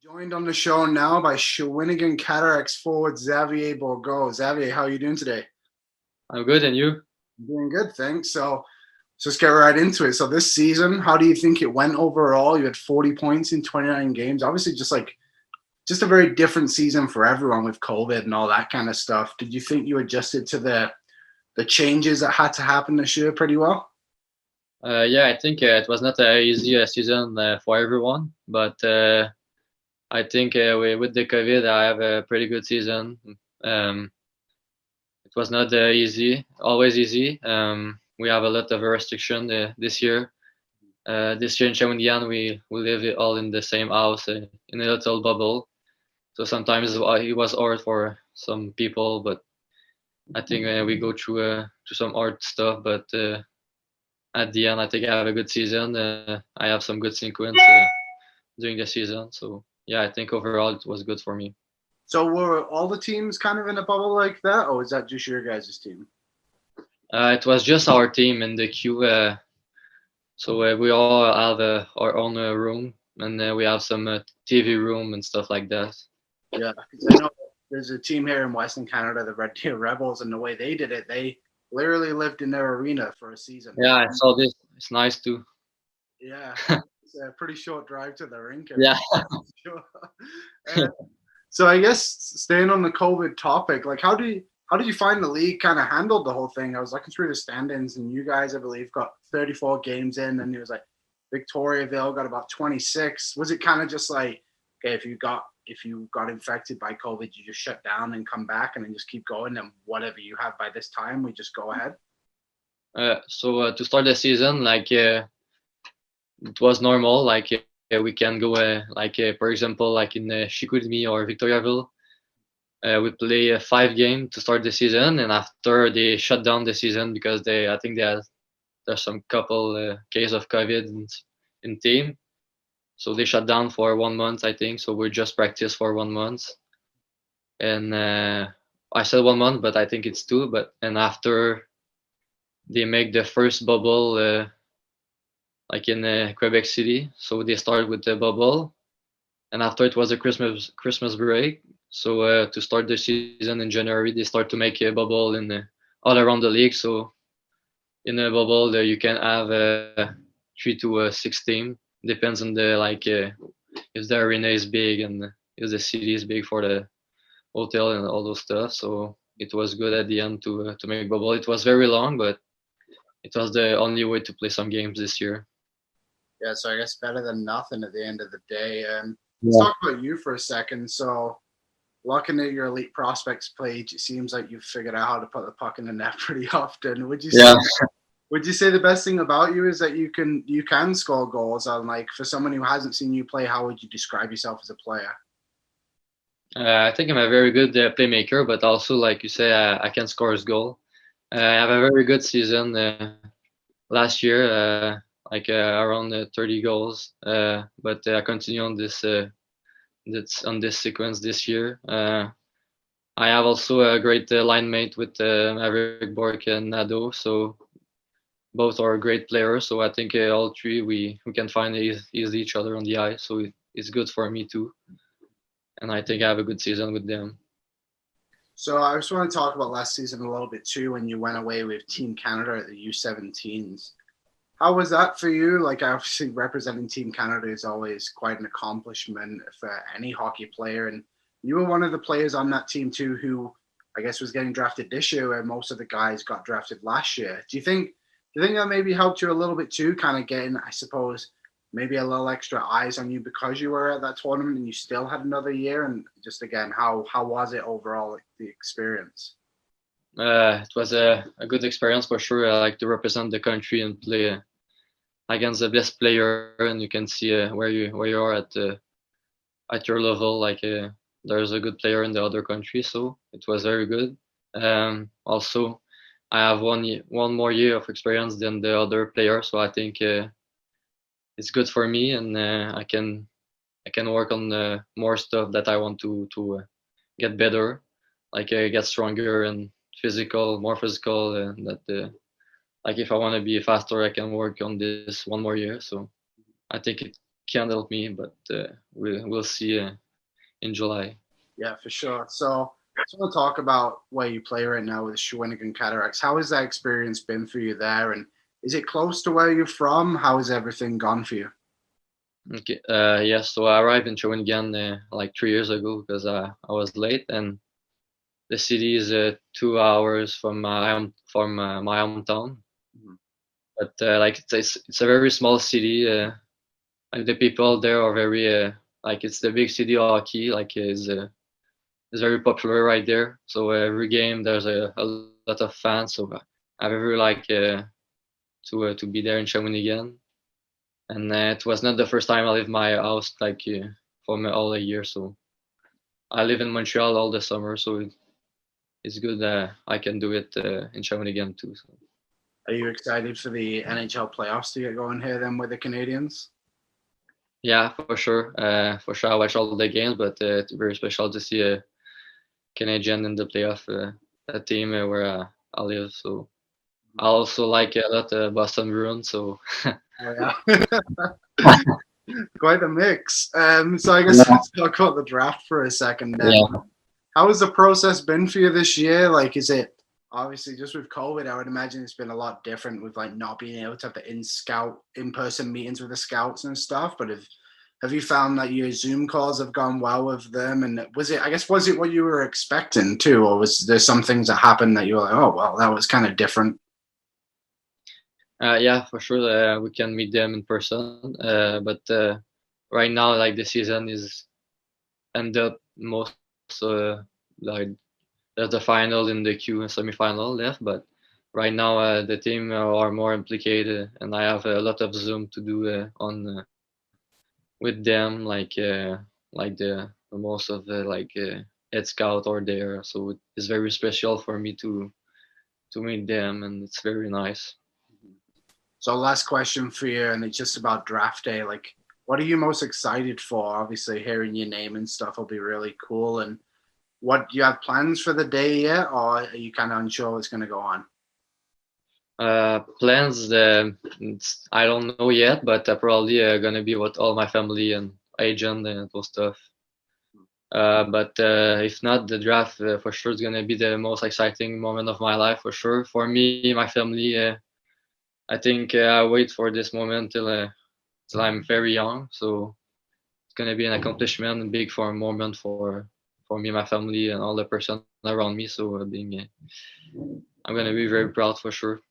Joined on the show now by Shawinigan Cataractes forward Xavier Bourgault. Xavier, how are you doing today? I'm good, and you? Doing good, thanks. So let's get right into it. So this season, how do you think it went overall? You had 40 points in 29 games. Obviously, just a very different season for everyone with COVID and all that kind of stuff. Did you think you adjusted to the changes that had to happen this year pretty well? Yeah, I think it was not an easy season for everyone, but I think with the COVID, I have a pretty good season. Um, it was not always easy. We have a lot of restriction this year. This year in Shawinigan, we live all in the same house in a little bubble. So sometimes it was hard for some people, but I think we go through some hard stuff. But at the end, I think I have a good season. I have some good sequence during the season. So yeah, I think overall it was good for me. So were all the teams kind of in a bubble like that, or is that just your guys' team? It was just our team in the queue. So we all have our own room, and we have some TV room and stuff like that. Yeah, because I know there's a team here in Western Canada, the Red Deer Rebels, and the way they did it, they literally lived in their arena for a season. Yeah, I saw this. It's nice too. Yeah, it's a pretty short drive to the rink. Yeah. Sure. Uh, so I guess staying on the COVID topic, like how did you find the league kind of handled the whole thing? I was looking through the standings, and you guys, I believe, got 34 games in, and it was like Victoriaville got about 26. Was it kind of just like, okay, if you got infected by COVID, you just shut down and come back and then just keep going, and whatever you have by this time, we just go ahead? So to start the season, it was normal. We can go for example, like in Chicoutimi or Victoriaville. We play a 5 game to start the season, and after they shut down the season because I think there's some couple case of COVID in team, so they shut down for 1 month, I think. So we just practice for 1 month, and I said 1 month, but I think it's two. But and after they make the first bubble, like in Quebec City, so they start with the bubble, and after it was a Christmas break. So to start the season in January, they start to make a bubble in all around the league. So in a bubble, you can have 3 to 6 teams. Depends on the if the arena is big and if the city is big for the hotel and all those stuff. So it was good at the end to make bubble. It was very long, but it was the only way to play some games this year. Yeah, so I guess better than nothing at the end of the day. Let's Yeah. talk about you for a second. So looking at your elite prospects page, it seems like you've figured out how to put the puck in the net pretty often. Yeah. Would you say the best thing about you is that you can score goals? And like for someone who hasn't seen you play, how would you describe yourself as a player? I think I'm a very good playmaker, but also, like you say, I can score his goal. I have a very good season last year, around 30 goals. But I continue on this sequence this year. I have also a great line mate with Maverick Bork and Nado, so both are great players. So I think all three we can find easily each other on the ice. So it's good for me too, and I think I have a good season with them. So I just want to talk about last season a little bit too, when you went away with Team Canada at the U17s. How was that for you? Like, obviously, representing Team Canada is always quite an accomplishment for any hockey player. And you were one of the players on that team, too, who I guess was getting drafted this year, where most of the guys got drafted last year. Do you think that maybe helped you a little bit, too, kind of getting, I suppose, maybe a little extra eyes on you because you were at that tournament and you still had another year? And just again, how was it overall, like, the experience? It was a good experience for sure. I like to represent the country and play against the best player, and you can see where you are at your level. There's a good player in the other country, so it was very good. Also, I have one more year of experience than the other player, so I think it's good for me, and I can work on more stuff that I want to get better, get stronger and more physical, and that if I want to be faster, I can work on this one more year. So I think it can't help me, but we'll see in July. Yeah, for sure. So I just want to talk about where you play right now with Shawinigan Cataractes. How has that experience been for you there? And is it close to where you're from? How has everything gone for you? Okay. Yeah. So I arrived in Shawinigan like 3 years ago because I was late, and the city is 2 hours from my hometown. Mhm. But like it's a very small city. Like the people there are very like it's the big city hockey. Like is very popular right there. So every game there's a lot of fans. So I really like to be there in Shawinigan. And it was not the first time I leave my house like for all a year. So I live in Montreal all the summer. So it's good that I can do it in Shawinigan too. So. Are you excited for the NHL playoffs to get going here then with the Canadians? Yeah, for sure. For sure, I watch all the games, but it's very special to see a Canadian in the playoff, a team where I live. So I also like a lot Boston Bruins. So Oh, yeah. Quite a mix. So I guess let's talk about the draft for a second then. yeah, How has the process been for you this year? Like, is it obviously just with COVID? I would imagine it's been a lot different with like not being able to have the in-person meetings with the scouts and stuff. But have you found that your Zoom calls have gone well with them? And was it what you were expecting too, or was there some things that happened that you were like, oh well, that was kind of different? yeah, for sure. We can meet them in person, but right now, like the season is end up most like there's the final in the Q and semifinal left, but right now the team are more implicated, and I have a lot of Zoom to do on with them, like the most of the like head scout are there, so it's very special for me to meet them, and it's very nice. So last question for you, and it's just about draft day. Like, what are you most excited for? Obviously, hearing your name and stuff will be really cool. And what do you have plans for the day yet, or are you kind of unsure what's going to go on? Plans, I don't know yet, but probably gonna be with all my family and agent and those stuff. But if not, the draft for sure is gonna be the most exciting moment of my life for sure. For me, my family, I think I wait for this moment till I'm very young. So it's gonna be an accomplishment, a big for moment for me, my family, and all the person around me. So I'm gonna be very proud for sure.